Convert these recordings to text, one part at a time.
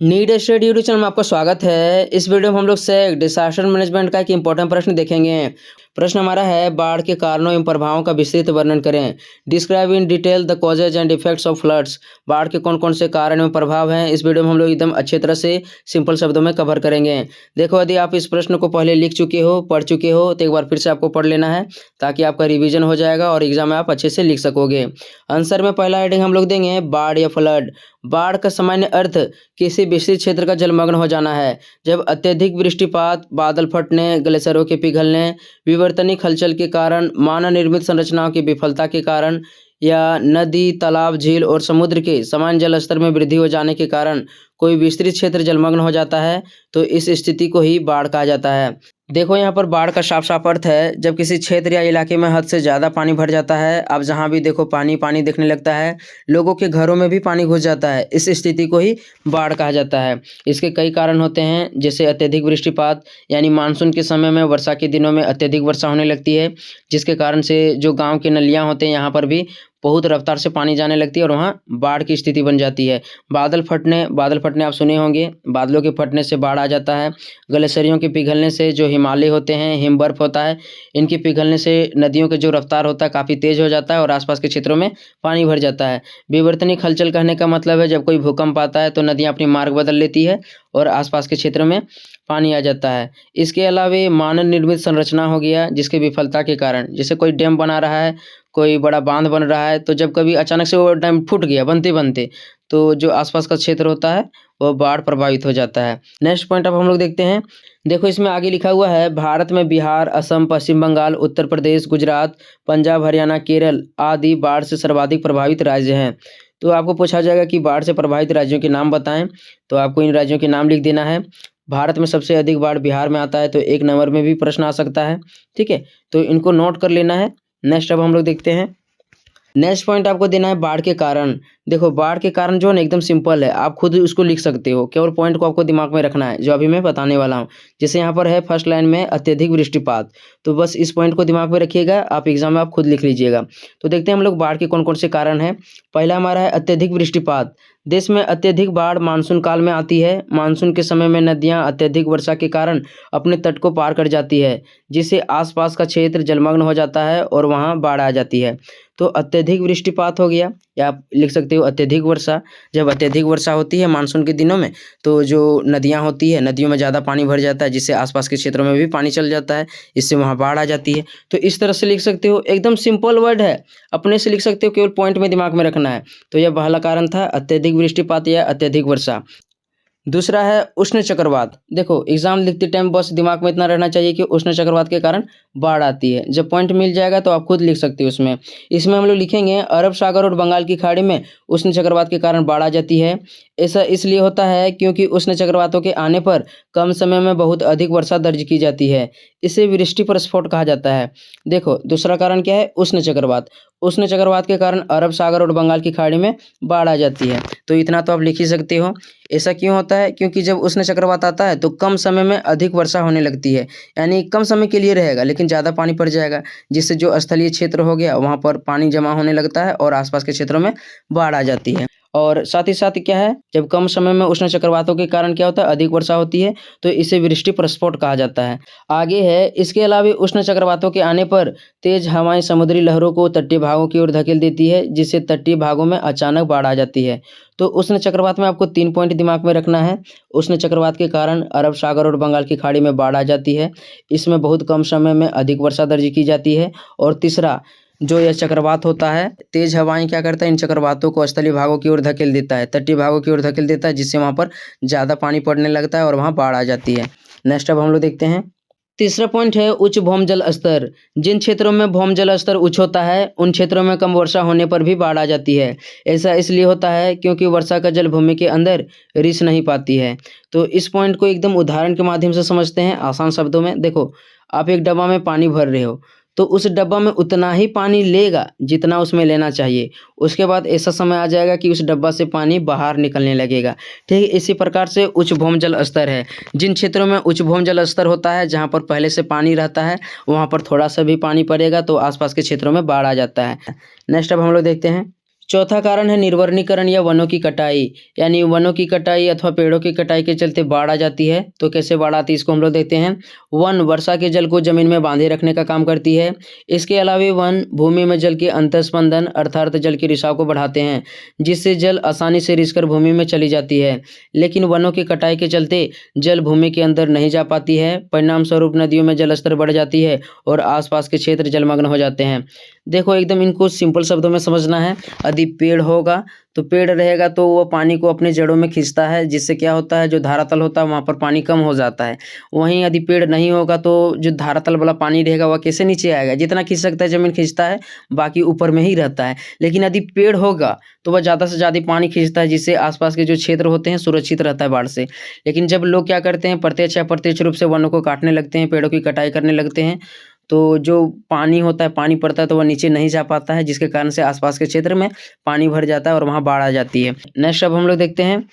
Need state YouTube channel में आपका स्वागत है। इस वीडियो में हम लोग से डिसास्टर मैनेजमेंट का एक इंपॉर्टेंट प्रश्न देखेंगे। प्रश्न हमारा है, बाढ़ के कारणों एवं प्रभावों का विस्तृत वर्णन करें। Describe in detail the causes and effects of floods. बाढ़ के कौन कौन से कारण एवं प्रभाव हैं, इस वीडियो में हम लोग एकदम अच्छे तरह से सिंपल शब्दों में कवर करेंगे। देखो, यदि आप इस प्रश्न को पहले लिख चुके हो, पढ़ चुके हो, तो एक बार फिर से आपको पढ़ लेना है ताकि आपका रिविजन हो जाएगा और एग्जाम में आप अच्छे से लिख सकोगे। आंसर में पहला हेडिंग हम लोग देंगे बाढ़ या फ्लड। बाढ़ का सामान्य अर्थ किसी विस्तृत क्षेत्र का जलमग्न हो जाना है। जब अत्यधिक वृष्टिपात, बादल फटने, ग्लेशियरों के पिघलने, विवर्तनिक हलचल के कारण, मानव निर्मित संरचनाओं की विफलता के कारण या नदी, तालाब, झील और समुद्र के सामान्य जल स्तर में वृद्धि हो जाने के कारण कोई विस्तृत क्षेत्र जलमग्न हो जाता है, तो इस स्थिति को ही बाढ़ कहा जाता है। देखो, यहाँ पर बाढ़ का साफ साफ अर्थ है जब किसी क्षेत्र या इलाके में हद से ज़्यादा पानी भर जाता है। अब जहाँ भी देखो पानी पानी दिखने लगता है, लोगों के घरों में भी पानी घुस जाता है। इस स्थिति को ही बाढ़ कहा जाता है। इसके कई कारण होते हैं, जैसे अत्यधिक वृष्टिपात, यानी मानसून के समय में वर्षा के दिनों में अत्यधिक वर्षा होने लगती है, जिसके कारण से जो गाँव के नलियाँ होते हैं यहाँ पर भी बहुत रफ्तार से पानी जाने लगती है और वहाँ बाढ़ की स्थिति बन जाती है। बादल फटने आप सुने होंगे, बादलों के फटने से बाढ़ आ जाता है। ग्लेशियरों के पिघलने से, जो हिमालय होते हैं, हिम बर्फ होता है, इनके पिघलने से नदियों के जो रफ्तार होता है काफ़ी तेज़ हो जाता है और आसपास के क्षेत्रों में पानी भर जाता है। विवर्तनिक हलचल कहने का मतलब है जब कोई भूकंप आता है तो नदियाँ अपनी मार्ग बदल लेती है और आसपास के क्षेत्रों में पानी आ जाता है। इसके अलावा मानव निर्मित संरचना हो गया, जिसके विफलता के कारण, जैसे कोई डैम बना रहा है, कोई बड़ा बांध बन रहा है, तो जब कभी अचानक से वो डैम फूट गया बनते बनते, तो जो आसपास का क्षेत्र होता है वो बाढ़ प्रभावित हो जाता है। नेक्स्ट पॉइंट अब हम लोग देखते हैं। देखो, इसमें आगे लिखा हुआ है, भारत में बिहार, असम, पश्चिम बंगाल, उत्तर प्रदेश, गुजरात, पंजाब, हरियाणा, केरल आदि बाढ़ से सर्वाधिक प्रभावित राज्य हैं। तो आपको पूछा जाएगा कि बाढ़ से प्रभावित राज्यों के नाम बताएं, तो आपको इन राज्यों के नाम लिख देना है। भारत में सबसे अधिक बाढ़ बिहार में आता है, तो 1 नंबर में भी प्रश्न आ सकता है। ठीक है, तो इनको नोट कर लेना है। नेक्स्ट अब हम लोग देखते हैं। नेक्स्ट पॉइंट आपको देना है बाढ़ के कारण। देखो, बाढ़ के कारण जो है ना एकदम सिंपल है, आप खुद उसको लिख सकते हो, केवल पॉइंट को आपको दिमाग में रखना है जो अभी मैं बताने वाला हूँ। जैसे यहाँ पर है फर्स्ट लाइन में अत्यधिक वृष्टिपात, तो बस इस पॉइंट को दिमाग में रखिएगा, आप एग्जाम में आप खुद लिख लीजिएगा। तो देखते हैं हम लोग बाढ़ के कौन कौन से कारण हैं। पहला हमारा है अत्यधिक वृष्टिपात। देश में अत्यधिक बाढ़ मानसून काल में आती है। मानसून के समय में नदियाँ अत्यधिक वर्षा के कारण अपने तट को पार कर जाती है, जिससे आसपास का क्षेत्र जलमग्न हो जाता है और वहाँ बाढ़ आ जाती है। तो अत्यधिक वृष्टिपात हो गया, या आप लिख सकते हो अत्यधिक वर्षा। जब अत्यधिक वर्षा होती है मानसून के दिनों में, तो जो नदियाँ होती है, नदियों में ज़्यादा पानी भर जाता है, जिससे आसपास के क्षेत्रों में भी पानी चल जाता है, इससे वहाँ बाढ़ आ जाती है। तो इस तरह से लिख सकते हो, एकदम सिंपल वर्ड है, अपने से लिख सकते हो, केवल पॉइंट में दिमाग में रखना है। तो यह पहला कारण था, अत्यधिक वृष्टिपात या अत्यधिक वर्षा। दूसरा है उष्ण चक्रवात। देखो, एग्जाम लिखते टाइम बस दिमाग में इतना रहना चाहिए कि उष्ण चक्रवात के कारण बाढ़ आती है। जब पॉइंट मिल जाएगा तो आप खुद लिख सकते हो उसमें। इसमें हम लोग लिखेंगे अरब सागर और बंगाल की खाड़ी में उष्ण चक्रवात के कारण बाढ़ आ जाती है। ऐसा इसलिए होता है क्योंकि उष्ण चक्रवातों के आने पर कम समय में बहुत अधिक वर्षा दर्ज की जाती है। इसे वृष्टि प्रस्फोट कहा जाता है। देखो, दूसरा कारण क्या है, उष्ण चक्रवात। उष्ण चक्रवात के कारण अरब सागर और बंगाल की खाड़ी में बाढ़ आ जाती है। तो इतना तो आप लिख ही सकते हो। ऐसा क्यों होता है, क्योंकि जब उष्ण चक्रवात आता है तो कम समय में अधिक वर्षा होने लगती है, यानी कम समय के लिए रहेगा लेकिन ज़्यादा पानी पड़ जाएगा, जिससे जो स्थलीय क्षेत्र हो गया वहाँ पर पानी जमा होने लगता है और आसपास के क्षेत्रों में बाढ़ आ जाती है। और साथ ही साथ क्या है, जब कम समय में उष्ण चक्रवातों के कारण क्या होता है, अधिक वर्षा होती है, तो इसे वृष्टि प्रस्फोट कहा जाता है। आगे है, इसके अलावा उष्ण चक्रवातों के आने पर तेज हवाएं समुद्री लहरों को तटीय भागों की ओर धकेल देती है, जिससे तटीय भागों में अचानक बाढ़ आ जाती है। तो उष्ण चक्रवात में आपको 3 पॉइंट दिमाग में रखना है। उष्ण चक्रवात के कारण अरब सागर और बंगाल की खाड़ी में बाढ़ आ जाती है, इसमें बहुत कम समय में अधिक वर्षा दर्ज की जाती है। और तीसरा, जो यह चक्रवात होता है, तेज हवाएं क्या करता है, इन चक्रवातों को स्थलीय भागों की ओर धकेल देता है, तटीय भागों की ओर धकेल देता है, जिससे वहाँ पर ज़्यादा पानी पड़ने लगता है और वहाँ बाढ़ आ जाती है। नेक्स्ट अब हम लोग देखते हैं। तीसरा पॉइंट है उच्च भौमजल स्तर। जिन क्षेत्रों में भौमजल स्तर उच्च होता है उन क्षेत्रों में कम वर्षा होने पर भी बाढ़ आ जाती है। ऐसा इसलिए होता है क्योंकि वर्षा का जल भूमि के अंदर रिस नहीं पाती है। तो इस पॉइंट को एकदम उदाहरण के माध्यम से समझते हैं आसान शब्दों में। देखो, आप एक डब्बा में पानी भर रहे हो, तो उस डब्बा में उतना ही पानी लेगा जितना उसमें लेना चाहिए। उसके बाद ऐसा समय आ जाएगा कि उस डब्बा से पानी बाहर निकलने लगेगा। ठीक है, इसी प्रकार से उच्च भौमजल स्तर है। जिन क्षेत्रों में उच्च भौमजल स्तर होता है, जहाँ पर पहले से पानी रहता है, वहाँ पर थोड़ा सा भी पानी पड़ेगा तो आसपास के क्षेत्रों में बाढ़ आ जाता है। नेक्स्ट अब हम लोग देखते हैं। चौथा कारण है निर्वनीकरण या वनों की कटाई, यानी वनों की कटाई अथवा पेड़ों की कटाई के चलते बाढ़ आ जाती है। तो कैसे बाढ़ आती है इसको हम लोग देखते हैं। वन वर्षा के जल को जमीन में बांधे रखने का काम करती है। इसके अलावा वन भूमि में जल के अंतस्पंदन अर्थात जल के रिसाव को बढ़ाते हैं, जिससे जल आसानी से रिसकर भूमि में चली जाती है। लेकिन वनों की कटाई के चलते जल भूमि के अंदर नहीं जा पाती है। परिणाम स्वरूप नदियों में जलस्तर बढ़ जाती है और आसपास के क्षेत्र जलमग्न हो जाते हैं। देखो एकदम इनको सिंपल शब्दों में समझना है। यदि पेड़ होगा तो पेड़ रहेगा तो वो पानी को अपने जड़ों में खींचता है, जिससे क्या होता है जो धरातल होता है वहाँ पर पानी कम हो जाता है। वहीं यदि पेड़ नहीं होगा तो जो धरातल वाला पानी रहेगा वह कैसे नीचे आएगा, जितना खींच सकता है जमीन खींचता है, बाकी ऊपर में ही रहता है। लेकिन यदि पेड़ होगा तो वह ज़्यादा से ज़्यादा पानी खींचता है, जिससे आसपास के जो क्षेत्र होते हैं सुरक्षित रहता है बाढ़ से। लेकिन जब लोग क्या करते हैं प्रत्यक्ष या अप्रत्यक्ष रूप से वनों को काटने लगते हैं, पेड़ों की कटाई करने लगते हैं, तो जो पानी होता है पानी पड़ता है तो वह नीचे नहीं जा पाता है, जिसके कारण से आसपास के क्षेत्र में पानी भर जाता है और वहाँ बाढ़ आ जाती है। नेक्स्ट अब हम लोग देखते हैं।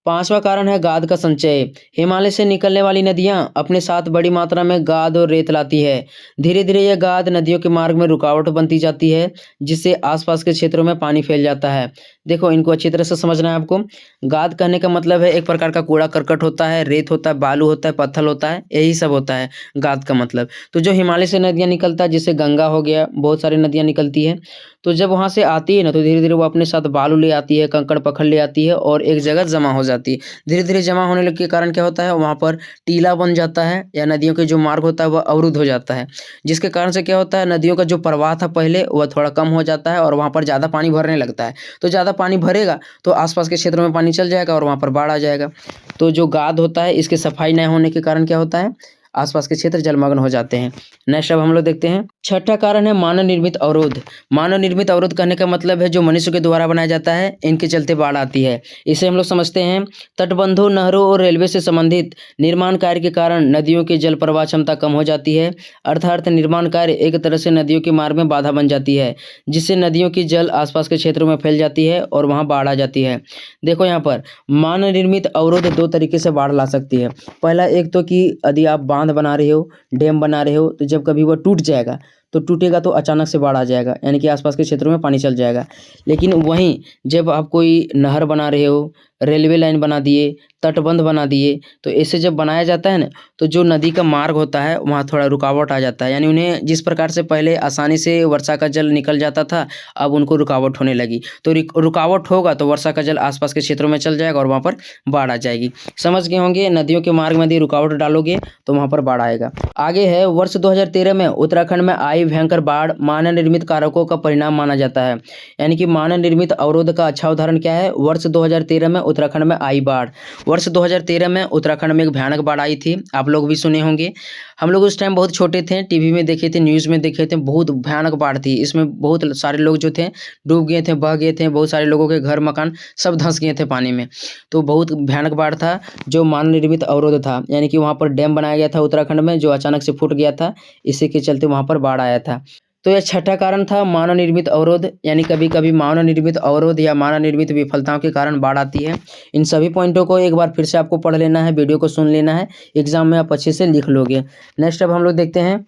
पांचवा कारण है गाद का संचय। हिमालय से निकलने वाली नदियां अपने साथ बड़ी मात्रा में गाद और रेत लाती है। धीरे धीरे यह गाद नदियों के मार्ग में रुकावट बनती जाती है, जिससे आसपास के क्षेत्रों में पानी फैल जाता है। देखो इनको अच्छी तरह से समझना है आपको। गाद कहने का मतलब है एक प्रकार का कूड़ा करकट होता है, रेत होता है, बालू होता है, पत्थर होता है, यही सब होता है गाद का मतलब। तो जो हिमालय से नदियाँ निकलता है, जैसे गंगा हो गया, बहुत सारी नदियाँ निकलती है, तो जब वहाँ से आती है ना तो धीरे धीरे वो अपने साथ बालू ले आती है, कंकड़ पत्थर ले आती है और एक जगह जमा हो जाती है। धीरे धीरे जमा होने के कारण क्या होता है वहाँ पर टीला बन जाता है, या नदियों के जो मार्ग होता है वह अवरुद्ध हो जाता है, जिसके कारण से क्या होता है नदियों का जो प्रवाह था पहले वह थोड़ा कम हो जाता है और वहाँ पर ज़्यादा पानी भरने लगता है। तो ज़्यादा पानी भरेगा तो आसपास के क्षेत्रों में पानी चल जाएगा और वहाँ पर बाढ़ आ जाएगा। तो जो गाद होता है इसकी सफाई न होने के कारण क्या होता है आसपास के क्षेत्र जलमग्न हो जाते हैं। नेक्स्ट अब हम लोग देखते हैं। छठा कारण है मानव निर्मित अवरोध। मानव निर्मित अवरोध कहने का मतलब है जो मनुष्य के द्वारा बनाया जाता है, इनके चलते बाढ़ आती है। इसे हम लोग समझते हैं तटबंधों, नहरों और रेलवे से संबंधित निर्माण कार्य के कारण नदियों की जल प्रवाह क्षमता कम हो जाती है। अर्थात निर्माण कार्य एक तरह से नदियों के मार्ग में बाधा बन जाती है, जिससे नदियों की जल आसपास के क्षेत्रों में फैल जाती है और वहाँ बाढ़ आ जाती है। देखो यहाँ पर मानव निर्मित अवरोध दो तरीके से बाढ़ ला सकती है। पहला एक तो कि यदि आप बांध बना रहे हो, डैम बना रहे हो, तो जब कभी वह टूट जाएगा तो टूटेगा तो अचानक से बाढ़ आ जाएगा, यानी कि आसपास के क्षेत्रों में पानी चल जाएगा। लेकिन वहीं जब आप कोई नहर बना रहे हो, रेलवे लाइन बना दिए, तटबंध बना दिए, तो ऐसे जब बनाया जाता है ना तो जो नदी का मार्ग होता है वहाँ थोड़ा रुकावट आ जाता है, यानी उन्हें जिस प्रकार से पहले आसानी से वर्षा का जल निकल जाता था अब उनको रुकावट होने लगी। तो रुकावट होगा तो वर्षा का जल आसपास के क्षेत्रों में चल जाएगा और वहाँ पर बाढ़ आ जाएगी। समझ गए होंगे, नदियों के मार्ग में यदि रुकावट डालोगे तो वहाँ पर बाढ़ आएगा। आगे है वर्ष 2013 में उत्तराखंड में आई भयंकर बाढ़ मानव निर्मित कारकों का परिणाम माना जाता है। यानी कि मानव निर्मित अवरोध का अच्छा उदाहरण क्या है, वर्ष 2013 में उत्तराखंड में आई बाढ़। वर्ष 2013 में उत्तराखंड में एक भयानक बाढ़ आई थी, आप लोग भी सुने होंगे। हम लोग उस टाइम बहुत छोटे थे, टीवी में देखे थे, न्यूज़ में देखे थे, बहुत भयानक बाढ़ थी। इसमें बहुत सारे लोग जो थे डूब गए थे, बह गए थे, बहुत सारे लोगों के घर मकान सब धंस गए थे पानी में। तो बहुत भयानक बाढ़ था जो मानव निर्मित अवरोध था, यानी कि वहाँ पर डैम बनाया गया था उत्तराखंड में जो अचानक से फूट गया था, इसी के चलते वहाँ पर बाढ़ आया था। तो यह छठा कारण था मानव निर्मित अवरोध, यानी कभी कभी मानव निर्मित अवरोध या मानव निर्मित विफलताओं के कारण बाढ़ आती है। इन सभी पॉइंटों को एक बार फिर से आपको पढ़ लेना है, वीडियो को सुन लेना है, एग्जाम में आप अच्छे से लिख लोगे। नेक्स्ट अब हम लोग देखते हैं।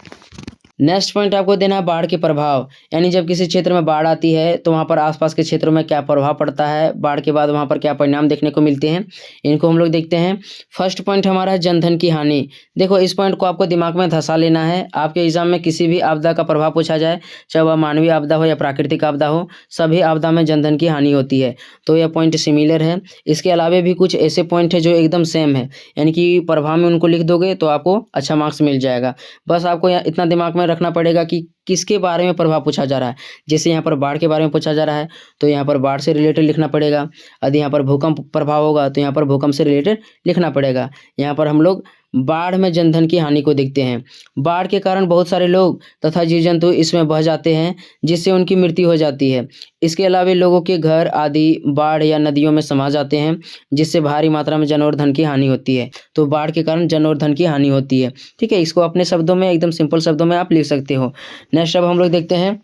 नेक्स्ट पॉइंट आपको देना है बाढ़ के प्रभाव, यानी जब किसी क्षेत्र में बाढ़ आती है तो वहाँ पर आसपास के क्षेत्रों में क्या प्रभाव पड़ता है, बाढ़ के बाद वहाँ पर क्या परिणाम देखने को मिलते हैं, इनको हम लोग देखते हैं। फर्स्ट पॉइंट हमारा है जनधन की हानि। देखो इस पॉइंट को आपको दिमाग में धंसा लेना है। आपके एग्जाम में किसी भी आपदा का प्रभाव पूछा जाए, चाहे वह मानवीय आपदा हो या प्राकृतिक आपदा हो, सभी आपदा में जनधन की हानि होती है। तो यह पॉइंट सिमिलर है। इसके अलावा भी कुछ ऐसे पॉइंट है जो एकदम सेम है, यानी कि प्रभाव में उनको लिख दोगे तो आपको अच्छा मार्क्स मिल जाएगा। बस आपको इतना दिमाग में रखना पड़ेगा कि किसके बारे में प्रभाव पूछा जा रहा है। जैसे यहाँ पर बाढ़ के बारे में पूछा जा रहा है तो यहाँ पर बाढ़ से रिलेटेड लिखना पड़ेगा। यदि यहाँ पर भूकंप प्रभाव होगा तो यहाँ पर भूकंप से रिलेटेड लिखना पड़ेगा। यहाँ पर हम लोग बाढ़ में जनधन की हानि को देखते हैं। बाढ़ के कारण बहुत सारे लोग तथा जीव जंतु इसमें बह जाते हैं, जिससे उनकी मृत्यु हो जाती है। इसके अलावा लोगों के घर आदि बाढ़ या नदियों में समा जाते हैं, जिससे भारी मात्रा में जन और धन की हानि होती है। तो बाढ़ के कारण जन और धन की हानि होती है। ठीक है, इसको अपने शब्दों में एकदम सिंपल शब्दों में आप लिख सकते हो। नेक्स्ट अब हम लोग देखते हैं।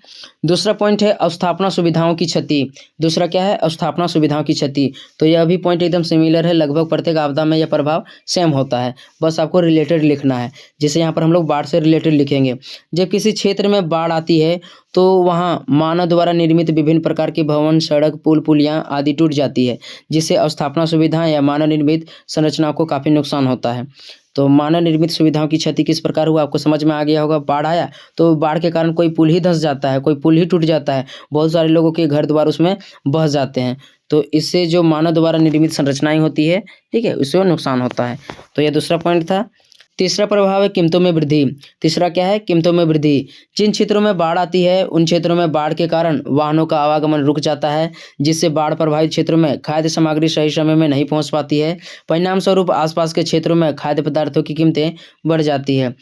दूसरा पॉइंट है अवस्थापना सुविधाओं की क्षति। दूसरा क्या है, अवस्थापना सुविधाओं की क्षति। तो यह भी पॉइंट एकदम सिमिलर है, लगभग प्रत्येक आपदा में यह प्रभाव सेम होता है। बस से आपको रिलेटेड लिखना है। जैसे यहाँ पर हम लोग बाढ़ से रिलेटेड लिखेंगे। जब किसी क्षेत्र में बाढ़ आती है तो वहाँ मानव द्वारा निर्मित विभिन्न प्रकार के भवन, सड़क, पुल, पुलियाँ आदि टूट जाती है, जिससे अस्थापना सुविधा या मानव निर्मित संरचनाओं को काफ़ी नुकसान होता है। तो मानव निर्मित सुविधाओं की क्षति किस प्रकार हुआ आपको समझ में आ गया होगा। बाढ़ आया तो बाढ़ के कारण कोई पुल ही धंस जाता है, कोई पुल ही टूट जाता है, बहुत सारे लोगों के घर द्वार उसमें बह जाते हैं। तो इससे जो मानव द्वारा निर्मित संरचनाएं होती है, ठीक है, उससे नुकसान होता है। तो ये दूसरा पॉइंट था। तीसरा प्रभाव है कीमतों में वृद्धि। तीसरा क्या है? कीमतों में वृद्धि। जिन क्षेत्रों में बाढ़ आती है उन क्षेत्रों में बाढ़ के कारण वाहनों का आवागमन रुक जाता है, जिससे बाढ़ प्रभावित क्षेत्रों में खाद्य सामग्री सही समय में नहीं पहुंच पाती है। परिणाम स्वरूप आसपास के क्षेत्रों में खाद्य पदार्थों की कीमतें बढ़ जाती है।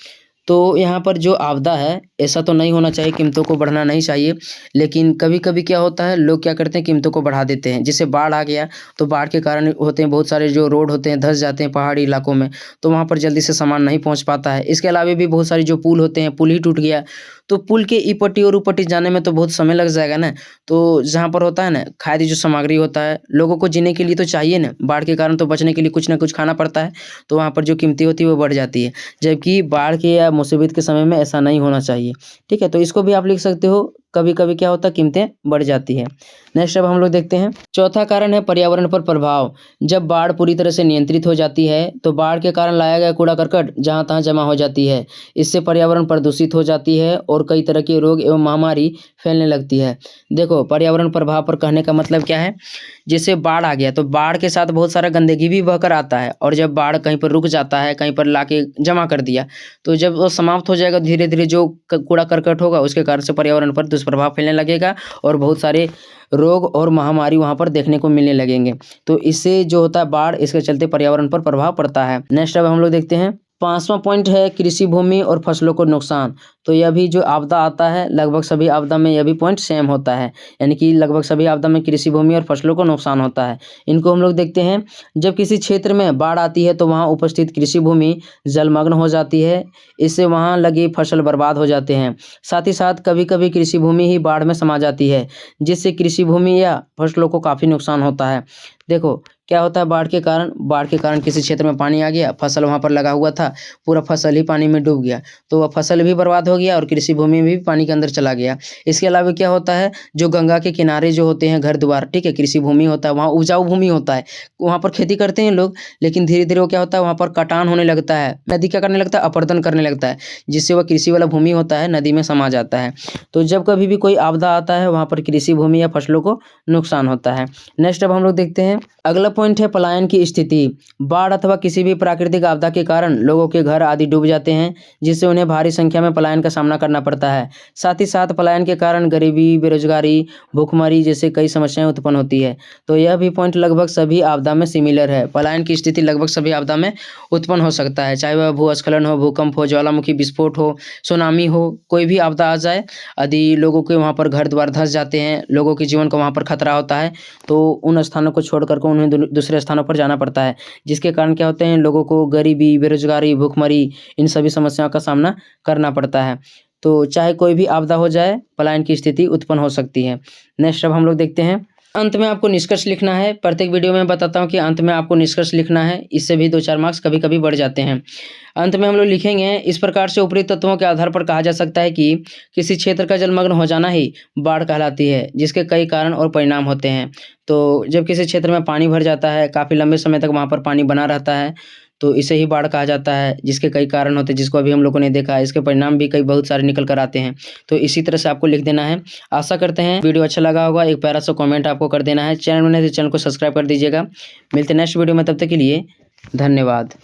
तो यहाँ पर जो आपदा है, ऐसा तो नहीं होना चाहिए, कीमतों को बढ़ना नहीं चाहिए, लेकिन कभी कभी क्या होता है, लोग क्या करते हैं, कीमतों को बढ़ा देते हैं। जैसे बाढ़ आ गया तो बाढ़ के कारण होते हैं बहुत सारे जो रोड होते हैं धंस जाते हैं पहाड़ी इलाकों में, तो वहाँ पर जल्दी से सामान नहीं पहुँच पाता है। इसके अलावा भी बहुत सारे जो पुल होते हैं, पुल ही टूट गया तो पुल के ई पट्टी और ऊ पट्टी जाने में तो बहुत समय लग जाएगा ना। तो जहाँ पर होता है ना, खाद्य जो सामग्री होता है, लोगों को जीने के लिए तो चाहिए ना, बाढ़ के कारण तो बचने के लिए कुछ ना कुछ खाना पड़ता है, तो वहाँ पर जो कीमतें होती है वो बढ़ जाती है। जबकि बाढ़ के या मुसीबत के समय में ऐसा नहीं होना चाहिए, ठीक है। तो इसको भी आप लिख सकते हो, कभी कभी क्या होता है, कीमतें बढ़ जाती है। नेक्स्ट अब हम लोग देखते हैं, चौथा कारण है पर्यावरण पर प्रभाव। जब बाढ़ पूरी तरह से नियंत्रित हो जाती है तो बाढ़ के कारण लाया गया कूड़ा करकट जहाँ तहाँ जमा हो जाती है। इससे पर्यावरण प्रदूषित हो जाती है और कई तरह के रोग एवं महामारी फैलने लगती है। देखो, पर्यावरण प्रभाव पर कहने का मतलब क्या है, जैसे बाढ़ आ गया तो बाढ़ के साथ बहुत सारा गंदगी भी बहकर आता है, और जब बाढ़ कहीं पर रुक जाता है, कहीं पर लाके जमा कर दिया, तो जब वो समाप्त हो जाएगा धीरे धीरे जो कूड़ा करकट होगा, उसके कारण से पर्यावरण पर दुष्प्रभाव फैलने लगेगा और बहुत सारे रोग और महामारी वहाँ पर देखने को मिलने लगेंगे। तो इससे जो होता है बाढ़, इसके चलते पर्यावरण पर प्रभाव पड़ता है। नेक्स्ट अब हम लोग देखते हैं, पांचवां पॉइंट है कृषि भूमि और फसलों को नुकसान। तो यह भी जो आपदा आता है, लगभग सभी आपदा में यह भी पॉइंट सेम होता है, यानी कि लगभग सभी आपदा में कृषि भूमि और फसलों को नुकसान होता है। इनको हम लोग देखते हैं। जब किसी क्षेत्र में बाढ़ आती है तो वहाँ उपस्थित कृषि भूमि जलमग्न हो जाती है, इससे वहाँ लगी फसल बर्बाद हो जाते हैं। साथ ही साथ कभी कभी कृषि भूमि ही बाढ़ में समा जाती है, जिससे कृषि भूमि या फसलों को काफ़ी नुकसान होता है। देखो क्या होता है, बाढ़ के कारण किसी क्षेत्र में पानी आ गया, फसल वहाँ पर लगा हुआ था, पूरा फसल ही पानी में डूब गया, तो वह फसल भी बर्बाद हो गया और कृषि भूमि भी पानी के अंदर चला गया। इसके अलावा क्या होता है, जो गंगा के किनारे जो होते हैं घर द्वार, ठीक है, कृषि भूमि होता है, वहाँ उपजाऊ भूमि होता है, वहाँ पर खेती करते हैं लोग, लेकिन धीरे धीरे वो क्या होता है, वहाँ पर कटान होने लगता है, नदी क्या करने लगता है, अपरदन करने लगता है, जिससे वह कृषि वाला भूमि होता है नदी में समा जाता है। तो जब कभी भी कोई आपदा आता है वहाँ पर कृषि भूमि या फसलों को नुकसान होता है। नेक्स्ट अब हम लोग देखते हैं, अगला पॉइंट है पलायन की स्थिति। बाढ़ अथवा किसी भी प्राकृतिक आपदा के कारण लोगों के घर आदि डूब जाते हैं, जिससे उन्हें भारी संख्या में पलायन का सामना करना पड़ता है। साथ ही साथ पलायन के कारण गरीबी, बेरोजगारी, भूखमरी जैसे कई समस्याएं उत्पन्न होती है। तो यह भी पॉइंट लगभग सभी आपदा में सिमिलर है। पलायन की स्थिति लगभग सभी आपदा में उत्पन्न हो सकता है, चाहे वह भूस्खलन हो, भूकंप हो, ज्वालामुखी विस्फोट हो, सुनामी हो, कोई भी आपदा आ जाए, यदि लोगों के वहाँ पर घर द्वार धंस जाते हैं, लोगों के जीवन को वहाँ पर खतरा होता है, तो उन स्थानों को छोड़ करके उन्हें दूसरे स्थानों पर जाना पड़ता है, जिसके कारण क्या होते हैं, लोगों को गरीबी, बेरोजगारी, भूखमरी, इन सभी समस्याओं का सामना करना पड़ता है। तो चाहे कोई भी आपदा हो जाए, पलायन की स्थिति उत्पन्न हो सकती है। नेक्स्ट अब हम लोग देखते हैं, अंत में आपको निष्कर्ष लिखना है। प्रत्येक वीडियो में बताता हूँ कि अंत में आपको निष्कर्ष लिखना है, इससे भी 2-4 मार्क्स कभी कभी बढ़ जाते हैं। अंत में हम लोग लिखेंगे, इस प्रकार से ऊपरी तत्वों के आधार पर कहा जा सकता है कि किसी क्षेत्र का जलमग्न हो जाना ही बाढ़ कहलाती है, जिसके कई कारण और परिणाम होते हैं। तो जब किसी क्षेत्र में पानी भर जाता है, काफ़ी लंबे समय तक वहाँ पर पानी बना रहता है, तो इसे ही बाढ़ कहा जाता है, जिसके कई कारण होते हैं, जिसको अभी हम लोगों ने देखा है। इसके परिणाम भी कई बहुत सारे निकल कर आते हैं। तो इसी तरह से आपको लिख देना है। आशा करते हैं वीडियो अच्छा लगा होगा। एक प्यारा सा कमेंट आपको कर देना है। चैनल में नहीं तो चैनल को सब्सक्राइब कर दीजिएगा। मिलते हैं नेक्स्ट वीडियो में, तब तक के लिए धन्यवाद।